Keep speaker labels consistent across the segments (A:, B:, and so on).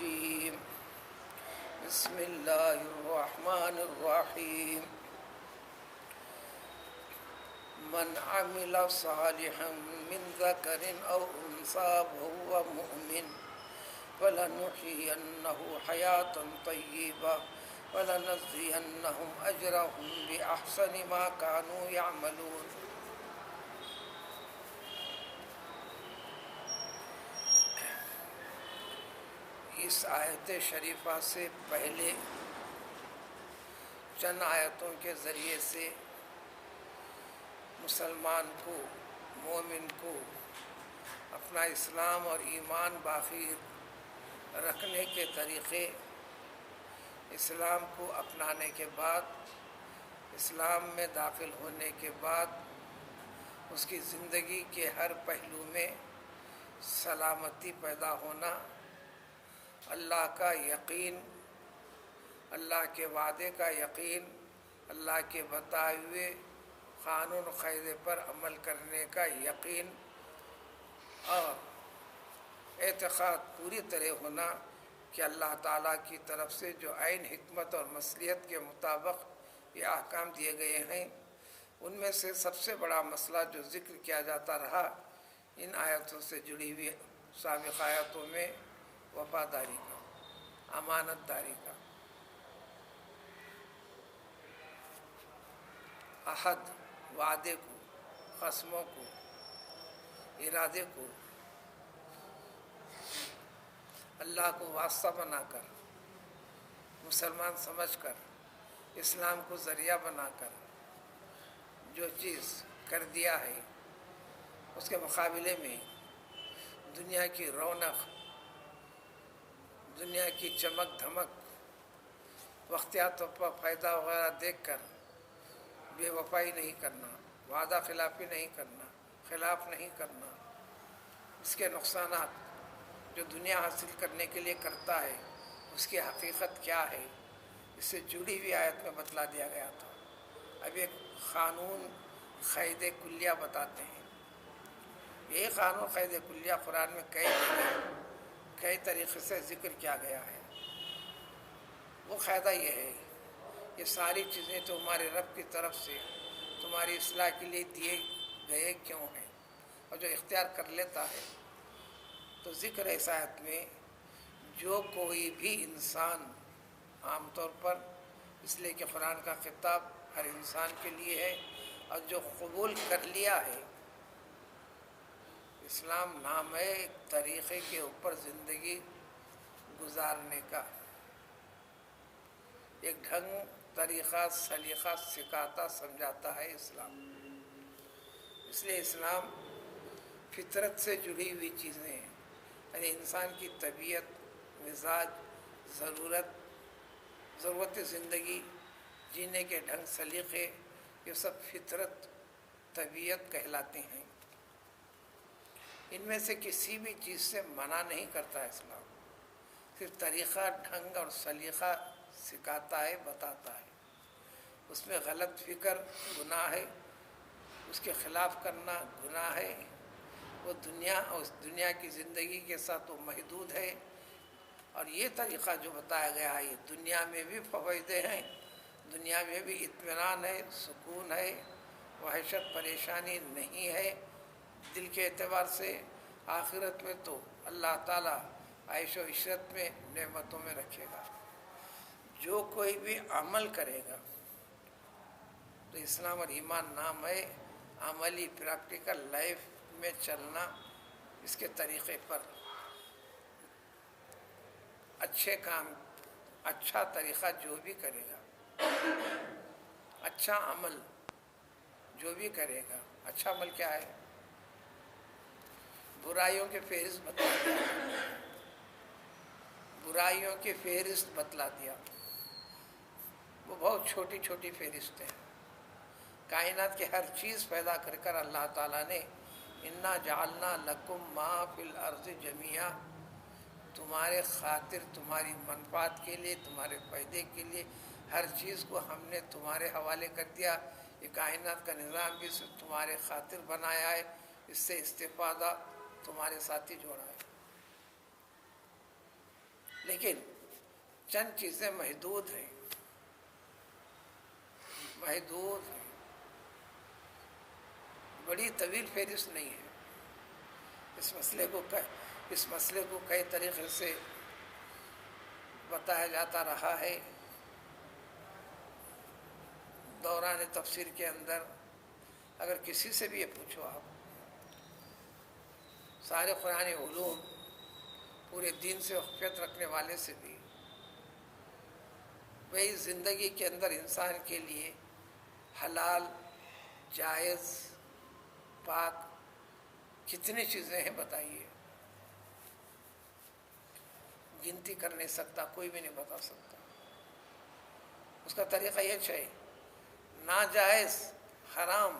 A: الرجيم بسم الله الرحمن الرحيم من عمل صالحا من ذكر أو أنثى وهو مؤمن فلنحيينه حياة طيبة ولنجزينهم أجرهم بأحسن ما كانوا يعملون. اس آیت شریفہ سے پہلے چند آیتوں کے ذریعے سے مسلمان کو، مومن کو اپنا اسلام اور ایمان باقی رکھنے کے طریقے، اسلام کو اپنانے کے بعد، اسلام میں داخل ہونے کے بعد اس کی زندگی کے ہر پہلو میں سلامتی پیدا ہونا، اللہ کا یقین، اللہ کے وعدے کا یقین، اللہ کے بتائے ہوئے قانون قاعدے پر عمل کرنے کا یقین اور اعتقاد پوری طرح ہونا کہ اللہ تعالیٰ کی طرف سے جو عین حکمت اور مصلحت کے مطابق یہ احکام دیے گئے ہیں، ان میں سے سب سے بڑا مسئلہ جو ذکر کیا جاتا رہا ان آیتوں سے جڑی ہوئی سابق آیتوں میں وفاداری کا، امانت داری کا، عہد، وعدے کو، قسموں کو، ارادے کو اللہ کو واسطہ بنا کر، مسلمان سمجھ کر، اسلام کو ذریعہ بنا کر جو چیز کر دیا ہے اس کے مقابلے میں دنیا کی رونق، دنیا کی چمک دھمک، وقتیات پر فائدہ وغیرہ دیکھ کر بے وفائی نہیں کرنا، وعدہ خلافی نہیں کرنا، خلاف نہیں کرنا، اس کے نقصانات جو دنیا حاصل کرنے کے لیے کرتا ہے اس کی حقیقت کیا ہے، اس سے جڑی ہوئی آیت میں بتلا دیا گیا تھا. اب ایک قانون قاعدہ کلیہ بتاتے ہیں. یہی قانون قاعدہ کلیہ قرآن میں کئی طریقے سے ذکر کیا گیا ہے. وہ قاعدہ یہ ہے، یہ ساری چیزیں تو ہمارے رب کی طرف سے تمہاری اصلاح کے لیے دیے گئے کیوں ہیں، اور جو اختیار کر لیتا ہے تو ذکر ہے اس آیت میں جو کوئی بھی انسان، عام طور پر اس لیے کہ قرآن کا خطاب ہر انسان کے لیے ہے، اور جو قبول کر لیا ہے، اسلام نام ہے ایک طریقے کے اوپر زندگی گزارنے کا، ایک ڈھنگ، طریقہ، سلیقہ سکھاتا سمجھاتا ہے اسلام. اس لیے اسلام فطرت سے جڑی ہوئی چیزیں ہیں، یعنی انسان کی طبیعت، مزاج، ضرورت زندگی، جینے کے ڈھنگ، سلیقے، یہ سب فطرت، طبیعت کہلاتے ہیں. ان میں سے کسی بھی چیز سے منع نہیں کرتا اسلام، صرف طریقہ، ڈھنگ اور سلیقہ سکھاتا ہے، بتاتا ہے. اس میں غلط فکر گناہ ہے، اس کے خلاف کرنا گناہ ہے. وہ دنیا اور اس دنیا کی زندگی کے ساتھ وہ محدود ہے. اور یہ طریقہ جو بتایا گیا ہے یہ دنیا میں بھی فوائدے ہیں، دنیا میں بھی اطمینان ہے، سکون ہے، وحشت پریشانی نہیں ہے دل کے اعتبار سے. آخرت میں تو اللہ تعالیٰ عیش و عشرت میں، نعمتوں میں رکھے گا. جو کوئی بھی عمل کرے گا تو اسلام اور ایمان نام ہے عملی، پریکٹیکل لائف میں چلنا، اس کے طریقے پر اچھے کام، اچھا طریقہ جو بھی کرے گا، اچھا عمل جو بھی کرے گا. اچھا عمل کیا ہے؟ برائیوں کے فہرست بتلا دیا، برائیوں کی فہرست بتلا دیا. وہ بہت چھوٹی چھوٹی فہرست ہے. کائنات کی ہر چیز پیدا کر کر اللہ تعالیٰ نے انا جعلنا لکم ما فی الارض جمیعا، تمہارے خاطر، تمہاری منفعت کے لیے، تمہارے فائدے کے لیے ہر چیز کو ہم نے تمہارے حوالے کر دیا. یہ کائنات کا نظام بھی صرف تمہارے خاطر بنایا ہے، اس سے استفادہ تمہارے ساتھ ہی جوڑا ہے. لیکن چند چیزیں محدود ہیں، محدود ہیں، بڑی طویل فہرست نہیں ہے۔ اس مسئلے کو کئی طریقے سے بتایا جاتا رہا ہے دوران تفسیر کے اندر۔ اگر کسی سے بھی یہ پوچھو آپ، سارے قرآن علوم پورے دین سے واقفیت رکھنے والے سے بھی، وہی زندگی کے اندر انسان کے لیے حلال، جائز، پاک کتنی چیزیں ہیں بتائیے؟ گنتی کر نہیں سکتا، کوئی بھی نہیں بتا سکتا۔ اس کا طریقہ یہ چاہیے، ناجائز، حرام،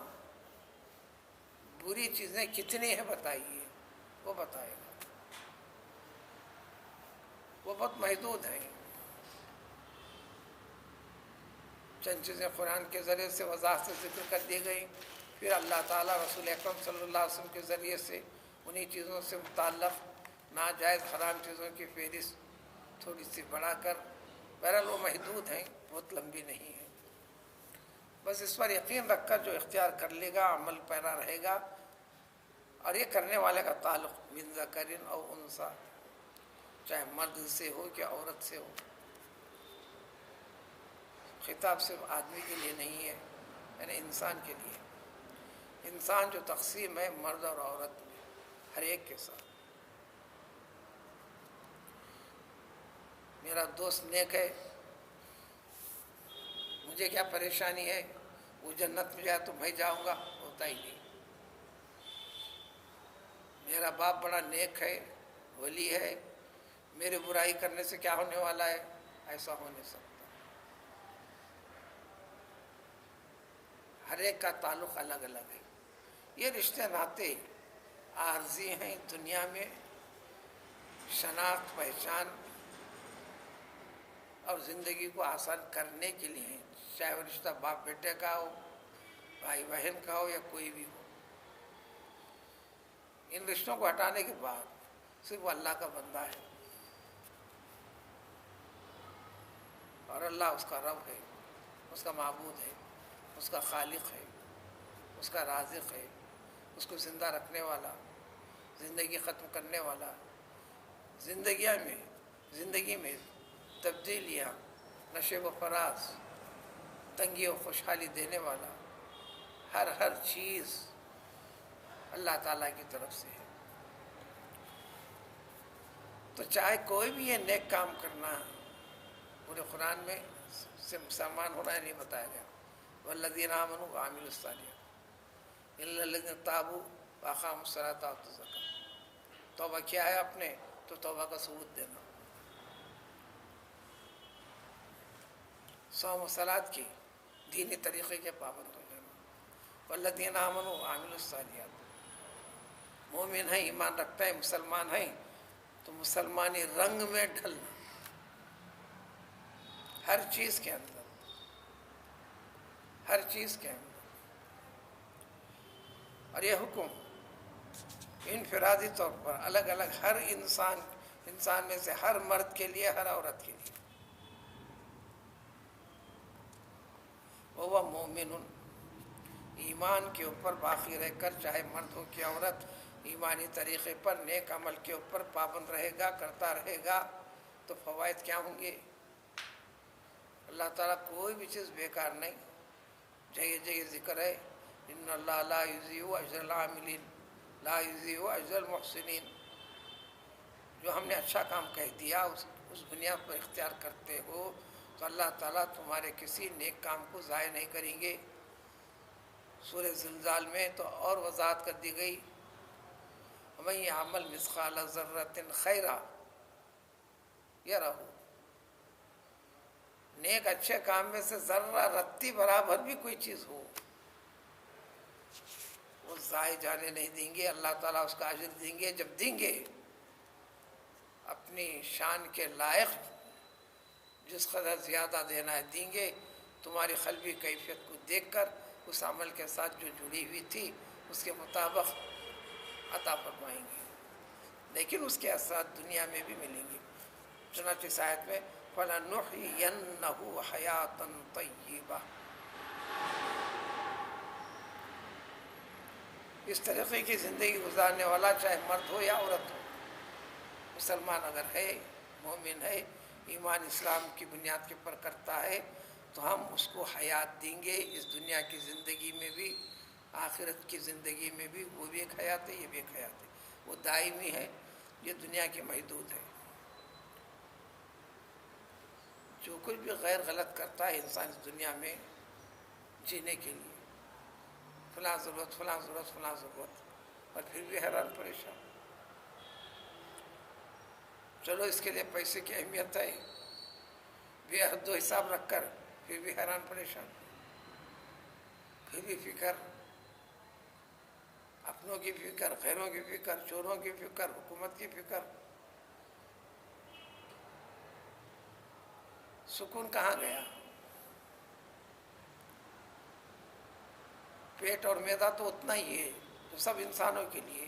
A: بری چیزیں کتنی ہیں بتائیے، وہ بتائے گا۔ وہ بہت محدود ہیں۔ چند چیزیں قرآن کے ذریعے سے وضاحت سے ذکر کر دی گئی، پھر اللہ تعالیٰ رسول اکرم صلی اللہ علیہ وسلم کے ذریعے سے انہی چیزوں سے متعلق ناجائز حرام چیزوں کی فہرست تھوڑی سی بڑھا کر، بہرحال وہ محدود ہیں، بہت لمبی نہیں ہیں۔ بس اس پر یقین رکھ کر جو اختیار کر لے گا عمل پیرا رہے گا، اور یہ کرنے والے کا تعلق من ذکر او انثی، چاہے مرد سے ہو یا عورت سے ہو۔ خطاب صرف آدمی کے لیے نہیں ہے، یعنی انسان کے لیے۔ انسان جو تقسیم ہے مرد اور عورت میں، ہر ایک کے ساتھ۔ میرا دوست نیک ہے، مجھے کیا پریشانی ہے؟ وہ جنت میں جائے تو میں جاؤں گا، ہوتا ہی نہیں۔ میرا باپ بڑا نیک ہے، ولی ہے، میرے برائی کرنے سے کیا ہونے والا ہے؟ ایسا ہو نہیں سکتا۔ ہر ایک کا تعلق الگ الگ ہے۔ یہ رشتے ناطے عارضی ہیں، دنیا میں شناخت، پہچان اور زندگی کو آسان کرنے کے لیے ہیں، چاہے وہ رشتہ باپ بیٹے کا ہو، بھائی بہن کا ہو، یا کوئی بھی ہو۔ ان رشتوں کو ہٹانے کے بعد صرف وہ اللہ کا بندہ ہے، اور اللہ اس کا رب ہے، اس کا معبود ہے، اس کا خالق ہے، اس کا رازق ہے، اس کو زندہ رکھنے والا، زندگی ختم کرنے والا، زندگی میں تبدیلیاں، نشیب و فراز، تنگی و خوشحالی دینے والا، ہر چیز اللہ تعالیٰ کی طرف سے ہے۔ تو چاہے کوئی بھی یہ نیک کام کرنا، پورے قرآن میں سے مسلمان ہونا نہیں بتایا گیا، والذین آمنوا وعملوا الصالحات الا الذین تابوا واقاموا الصلاۃ وآتوا الزکاۃ۔ توبہ کیا ہے آپ نے، تو توبہ کا ثبوت دینا، صوم و صلاۃ کی دینی طریقے کے پابند ہو جانا۔ والذین آمنوا وعملوا الصالحات، مومن ہیں، ایمان رکھتا ہے، مسلمان ہیں، تو مسلمانی رنگ میں ڈھلنا، ہر چیز کے اندر، ہر چیز کے اندر۔ اور یہ حکم انفرادی طور پر الگ الگ ہر انسان میں سے ہر مرد کے لیے، ہر عورت کے لیے۔ وہ مومن، ایمان کے اوپر باقی رہ کر، چاہے مرد ہو کہ عورت، ایمانی طریقے پر نیک عمل کے اوپر پابند رہے گا، کرتا رہے گا، تو فوائد کیا ہوں گے؟ اللہ تعالیٰ کوئی بھی چیز بیکار نہیں، جگہ جگہ ذکر ہے، ان اللہ لا یضیع اجر العاملین لا یضیع اجر المحسنین۔ جو ہم نے اچھا کام کہہ دیا، اس بنیاد پر اختیار کرتے ہو، تو اللہ تعالیٰ تمہارے کسی نیک کام کو ضائع نہیں کریں گے۔ سورہ زلزال میں تو اور وضاحت کر دی گئی، وَمَن يَعْمَلْ مِثْقَالَ ذَرَّةٍ خَيْرًا يَرَهُ۔ نیک اچھے کام میں سے ذرہ رتی برابر بھی کوئی چیز ہو، وہ ضائع جانے نہیں دیں گے، اللہ تعالیٰ اس کا اجر دیں گے۔ جب دیں گے، اپنی شان کے لائق جس قدر زیادہ دینا ہے دیں گے، تمہاری قلبی کیفیت کو دیکھ کر اس عمل کے ساتھ جو جڑی ہوئی تھی اس کے مطابق عطا فرمائیں گے، لیکن اس کے اثرات دنیا میں بھی ملیں گے۔ چنانچہ اس آیت میں فَلَنُحْيِيَنَّهُ حَيَاةً طَيِّبَةً، اس طریقے کی زندگی گزارنے والا چاہے مرد ہو یا عورت ہو، مسلمان اگر ہے، مومن ہے، ایمان اسلام کی بنیاد کے اوپر کرتا ہے، تو ہم اس کو حیات دیں گے، اس دنیا کی زندگی میں بھی، آخرت کی زندگی میں بھی۔ وہ بھی ایک حیات ہے، یہ بھی ایک حیات ہے، وہ دائمی ہے، یہ دنیا کی محدود ہے۔ جو کچھ بھی غیر غلط کرتا ہے انسان اس دنیا میں جینے کے لیے، فلاں ضرورت، فلاں ضرورت، فلاں ضرورت، اور پھر بھی حیران پریشان۔ چلو اس کے لیے پیسے کی اہمیت ہے، بے حد و حساب رکھ کر پھر بھی حیران پریشان، پھر بھی فکر، اپنوں کی فکر، غیروں کی فکر، چوروں کی فکر، حکومت کی فکر۔ سکون کہاں گیا؟ پیٹ اور میدا تو اتنا ہی ہے، تو سب انسانوں کے لیے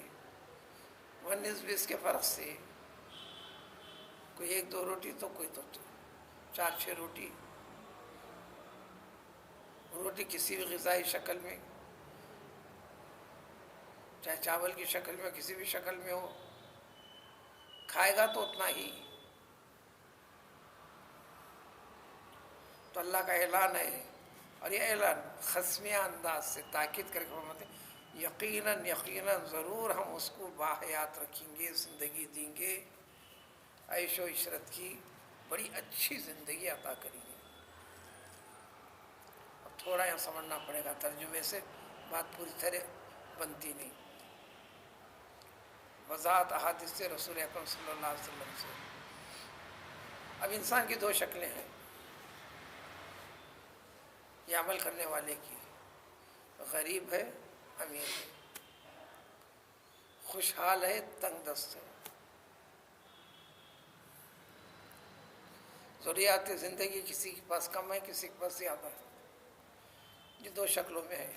A: 19-20 کے فرق سے، کوئی 1-2 روٹی تو کوئی تو 4-6 روٹی، روٹی کسی بھی غذائی شکل میں، چاہے چاول کی شکل میں، کسی بھی شکل میں ہو، کھائے گا تو اتنا ہی۔ تو اللہ کا اعلان ہے، اور یہ اعلان خصمیہ انداز سے تاکید کر کے فرماتے ہیں یقیناً یقیناً ضرور ہم اس کو باحیات رکھیں گے، زندگی دیں گے، عیش و عشرت کی بڑی اچھی زندگی عطا کریں گے۔ اب تھوڑا یہاں سمجھنا پڑے گا، ترجمے سے بات پوری طرح بنتی نہیں، وضاحت احادیث سے رسول اکرم صلی اللہ علیہ وسلم سے۔ اب انسان کی 2 شکلیں ہیں، یہ عمل کرنے والے کی، غریب ہے، امیر ہے، خوشحال ہے، تنگ دست ہے، ضروریات زندگی کسی کے پاس کم ہے، کسی کے پاس زیادہ ہے۔ یہ 2 شکلوں میں ہے،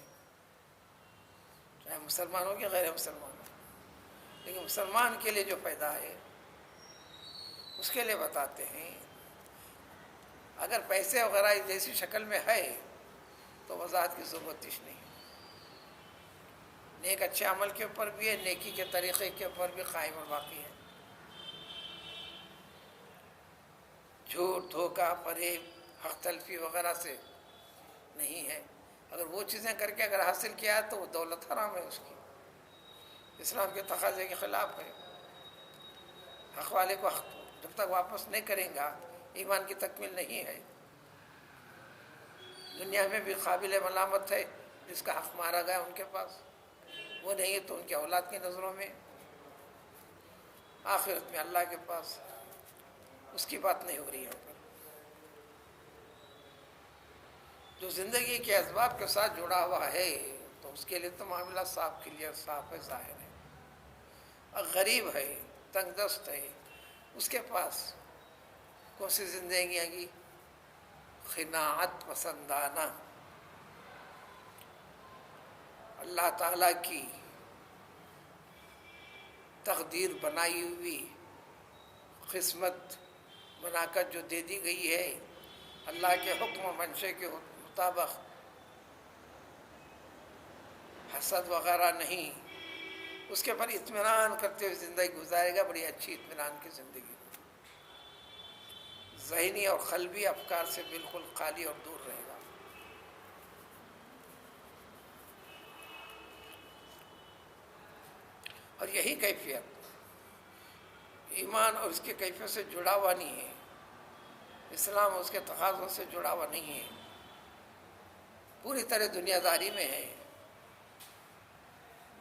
A: چاہے مسلمان ہو کہ غیر مسلمان ہو۔ لیکن مسلمان کے لیے جو پیدا ہے اس کے لیے بتاتے ہیں، اگر پیسے وغیرہ جیسی شکل میں ہے تو وضاحت کی ضرورت ہی نہیں۔ نیک اچھے عمل کے اوپر بھی ہے، نیکی کے طریقے کے اوپر بھی قائم اور باقی ہے، جھوٹ، دھوکہ، فریب، حق تلفی وغیرہ سے نہیں ہے۔ اگر وہ چیزیں کر کے اگر حاصل کیا تو وہ دولت حرام ہے، اس کی اسلام کے تقاضے کے خلاف ہے۔ حق والے کو حق جب تک واپس نہیں کریں گا، ایمان کی تکمیل نہیں ہے۔ دنیا میں بھی قابل ملامت ہے جس کا حق مارا گیا ان کے پاس، وہ نہیں ہے تو ان کے اولاد کی نظروں میں، آخرت میں اللہ کے پاس اس کی بات نہیں ہو رہی ہے۔ جو زندگی کے اسباب کے ساتھ جڑا ہوا ہے تو اس کے لیے تو معاملہ صاف کلیئر، صاف ہے، ظاہر ہے۔ اور غریب ہے، تنگ دست ہے، اس کے پاس کون سی زندگی آئے گی؟ قناعت پسندانہ، اللہ تعالیٰ کی تقدیر بنائی ہوئی قسمت بنا کر جو دے دی گئی ہے، اللہ کے حکم و منشے کے مطابق، حسد وغیرہ نہیں، اس کے پر اطمینان کرتے ہوئے زندگی گزارے گا، بڑی اچھی اطمینان کی زندگی، ذہنی اور قلبی افکار سے بالکل خالی اور دور رہے گا۔ اور یہی کیفیت ایمان اور اس کی کیفیت سے جڑا ہوا نہیں ہے، اسلام اور اس کے تقاضوں سے جڑا ہوا نہیں ہے، پوری طرح دنیا داری میں ہے،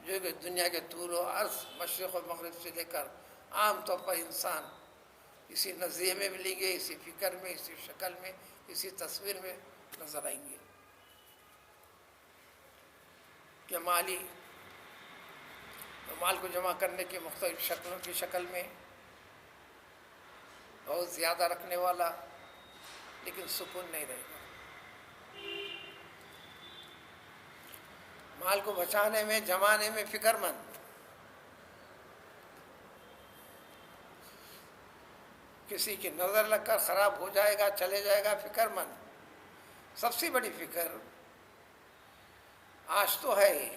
A: جو کہ دنیا کے طول و عرض، مشرق و مغرب سے لے کر عام طور پر انسان اسی نظریے میں ملیں گے، اسی فکر میں، اسی شکل میں، اسی تصویر میں نظر آئیں گے کہ مال کو جمع کرنے کی مختلف شکلوں کی شکل میں بہت زیادہ رکھنے والا، لیکن سکون نہیں رہے گا۔ مال کو بچانے میں، جمانے میں فکر مند، کسی کی نظر لگ کر خراب ہو جائے گا، چلے جائے گا، فکر مند. سب سے بڑی فکر آج تو ہے،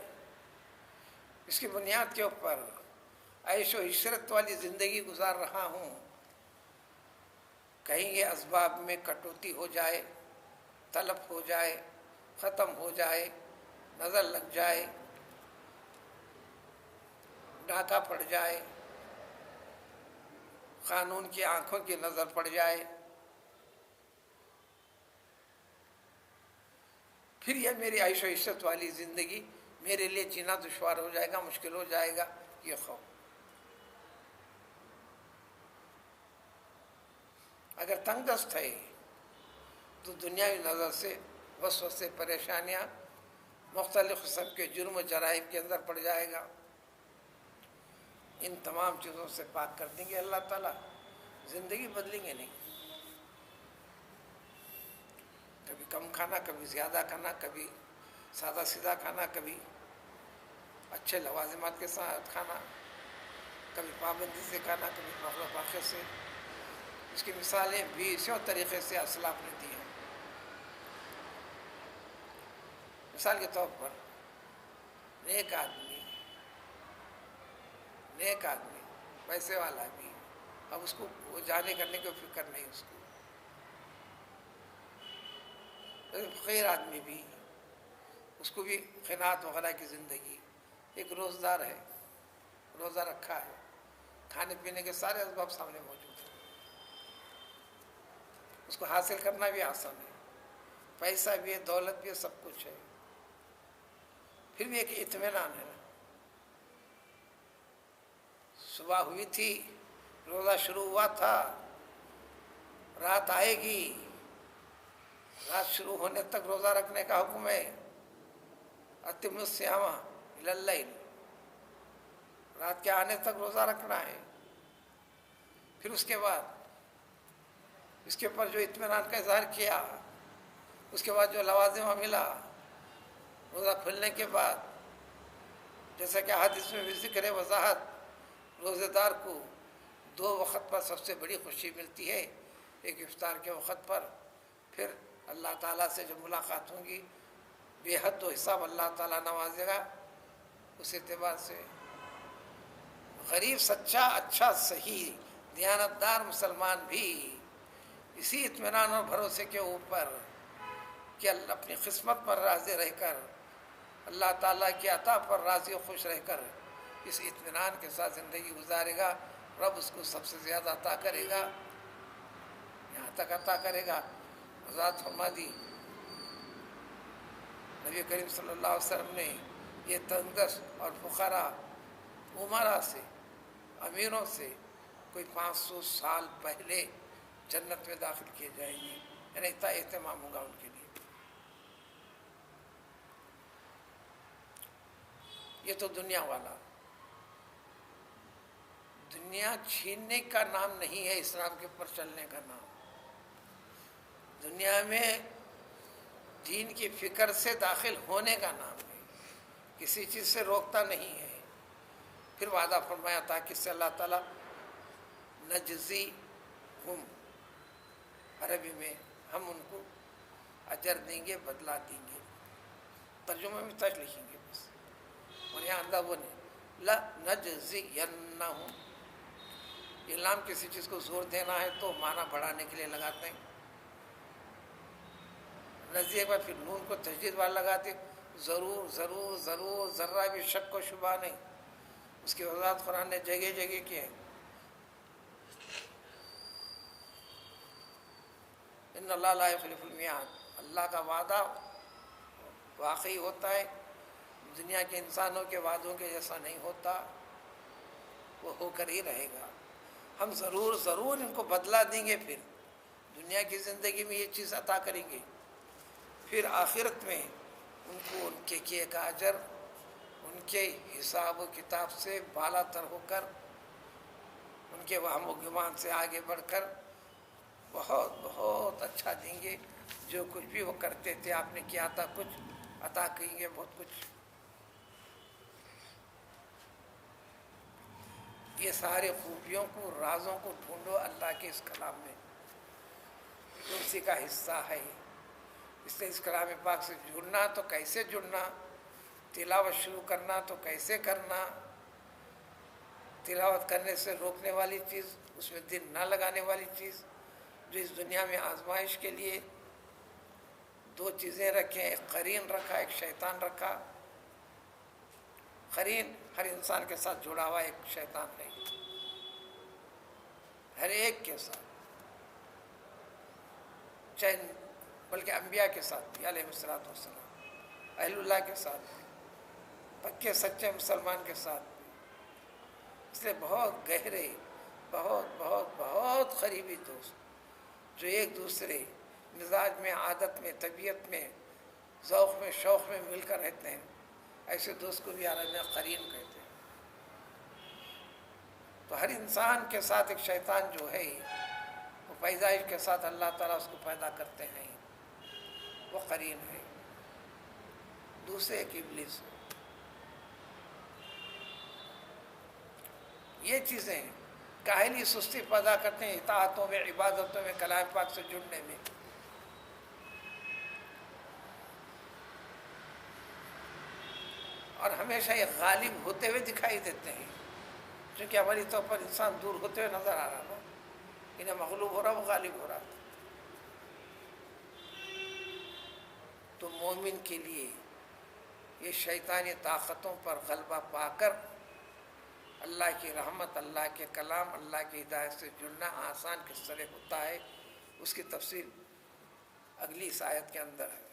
A: اس کی بنیاد کے اوپر عیش و عشرت والی زندگی گزار رہا ہوں. کہیں یہ اسباب میں کٹوتی ہو جائے، تلف ہو جائے، ختم ہو جائے، نظر لگ جائے، ڈاکہ پڑ جائے، قانون کی آنکھوں کی نظر پڑ جائے، پھر یہ میری عیش و عشرت والی زندگی میرے لیے جینا دشوار ہو جائے گا، مشکل ہو جائے گا. یہ خوف. اگر تنگ دست ہے تو دنیاوی نظر سے وسوسے، پریشانیاں، مختلف قسم کے جرم و جرائم کے اندر پڑ جائے گا. ان تمام چیزوں سے پاک کر دیں گے اللہ تعالیٰ، زندگی بدلیں گے نہیں. کبھی کم کھانا، کبھی زیادہ کھانا، کبھی سادہ سیدھا کھانا، کبھی اچھے لوازمات کے ساتھ کھانا، کبھی پابندی سے کھانا، کبھی فخر و فاخر سے. اس کی مثالیں بھی اسی طریقے سے اسلاف نے دی ہیں. مثال کے طور پر نیک آدمی پیسے والا بھی، اب اس کو وہ جانے کرنے کی فکر نہیں اس کو. فقیر آدمی بھی، اس کو بھی قناعت وغیرہ کی زندگی. ایک روزدار ہے، روزہ رکھا ہے، کھانے پینے کے سارے اسباب سامنے موجود ہیں، اس کو حاصل کرنا بھی آسان ہے، پیسہ بھی ہے، دولت بھی ہے، سب کچھ ہے، پھر بھی ایک اطمینان ہے. صبح ہوئی تھی، روزہ شروع ہوا تھا، رات آئے گی، رات شروع ہونے تک روزہ رکھنے کا حکم ہے. اتم الصیام الی اللیل، رات کے آنے تک روزہ رکھنا ہے. پھر اس کے بعد اس کے اوپر جو اطمینان کا اظہار کیا، اس کے بعد جو لوازمہ ملا روزہ کھلنے کے بعد، جیسا کہ حدیث میں بھی ذکر ہے، وضاحت، روزے دار کو 2 وقت پر سب سے بڑی خوشی ملتی ہے. ایک افطار کے وقت پر، پھر اللہ تعالیٰ سے جو ملاقات ہوں گی، بے حد و حساب اللہ تعالیٰ نوازے گا. اس اعتبار سے غریب، سچا، اچھا، صحیح، دیانتدار مسلمان بھی اسی اطمینان اور بھروسے کے اوپر کہ اللہ اپنی قسمت پر راضی رہ کر، اللہ تعالیٰ کی عطا پر راضی و خوش رہ کر اس اطمینان کے ساتھ زندگی گزارے گا. رب اس کو سب سے زیادہ عطا کرے گا، یہاں تک عطا کرے گا. وضاحت فرما دی نبی کریم صلی اللہ علیہ وسلم نے، یہ تنگدست اور فقراء عمرا سے، امیروں سے کوئی 500 سال پہلے جنت میں داخل کیے جائیں گے. یعنی اتنا اہتمام ہوگا ان کے لیے. یہ تو دنیا والا. دنیا چھیننے کا نام نہیں ہے، اسلام کے اوپر چلنے کا نام. دنیا میں دین کی فکر سے داخل ہونے کا نام ہے، کسی چیز سے روکتا نہیں ہے. پھر وعدہ فرمایا تھا کہ سے اللہ تعالیٰ نجزی ہم، عربی میں ہم ان کو اجر دیں گے، بدلہ دیں گے. ترجمہ میں تک لکھیں گے بس، اور یہاں اندر وہ نہیں، لَنَجْزِيَنَّهُمْ. یہ لام کسی چیز کو زور دینا ہے تو معنی بڑھانے کے لیے لگاتے ہیں. نزدیک پر پھر نون کو تشدید والا لگاتے، ضرور ضرور ضرور، ذرہ بھی شک و شبہ نہیں. اس کی وضاحت قرآن نے جگہ جگہ کی ہے. ان اللہ لا یخلف المیعاد، اللہ کا وعدہ واقعی ہوتا ہے، دنیا کے انسانوں کے وعدوں کے جیسا نہیں ہوتا، وہ ہو کر ہی رہے گا. ہم ضرور ضرور ان کو بدلہ دیں گے، پھر دنیا کی زندگی میں یہ چیز عطا کریں گے، پھر آخرت میں ان کو ان کے کیے کا اجر ان کے حساب و کتاب سے بالا تر ہو کر، ان کے وہم و گمان سے آگے بڑھ کر بہت بہت اچھا دیں گے. جو کچھ بھی وہ کرتے تھے، آپ نے کیا تھا، کچھ عطا کریں گے، بہت کچھ. یہ سارے خوبیوں کو، رازوں کو ڈھونڈو اللہ کے اس کلام میں، جو اسی کا حصہ ہے۔ اس لیے اس کلام پاک سے جڑنا تو کیسے جڑنا، تلاوت شروع کرنا تو کیسے کرنا، تلاوت کرنے سے روکنے والی چیز، اس میں دل نہ لگانے والی چیز، جو اس دنیا میں آزمائش کے لیے دو چیزیں رکھیں، ایک قرین رکھا، ایک شیطان رکھا۔ قرین ہر انسان کے ساتھ جڑا ہوا ایک شیطان ہے، ہر ایک کے ساتھ، چاہے بلکہ انبیاء کے ساتھ بھی علیہ السلام، اہل اللہ کے ساتھ بھی، پکے سچے مسلمان کے ساتھ بھی۔ اس لیے بہت گہرے، بہت بہت بہت قریبی دوست جو ایک دوسرے مزاج میں، عادت میں، طبیعت میں، ذوق میں، شوق میں مل کر رہتے ہیں، ایسے دوست کو بھی عرب میں قرین کہتے ہیں۔ تو ہر انسان کے ساتھ ایک شیطان جو ہے، وہ پیدائش کے ساتھ اللہ تعالیٰ اس کو پیدا کرتے ہیں، وہ قرین ہے۔ دوسرے ایک ابلیس۔ یہ چیزیں کاہلی سستی پیدا کرتے ہیں اطاعتوں میں، عبادتوں میں، کلام پاک سے جڑنے میں۔ اور ہمیشہ یہ غالب ہوتے ہوئے دکھائی دیتے ہیں، چونکہ ہماری طور پر انسان دور ہوتے ہوئے نظر آ رہا نا، انہیں مغلوب ہو رہا، وہ غالب ہو رہا تھا۔ تو مومن کے لیے یہ شیطانی طاقتوں پر غلبہ پا کر اللہ کی رحمت، اللہ کے کلام، اللہ کی ہدایت سے جڑنا آسان کس طرح ہوتا ہے، اس کی تفصیل اگلی اس آیت کے اندر ہے۔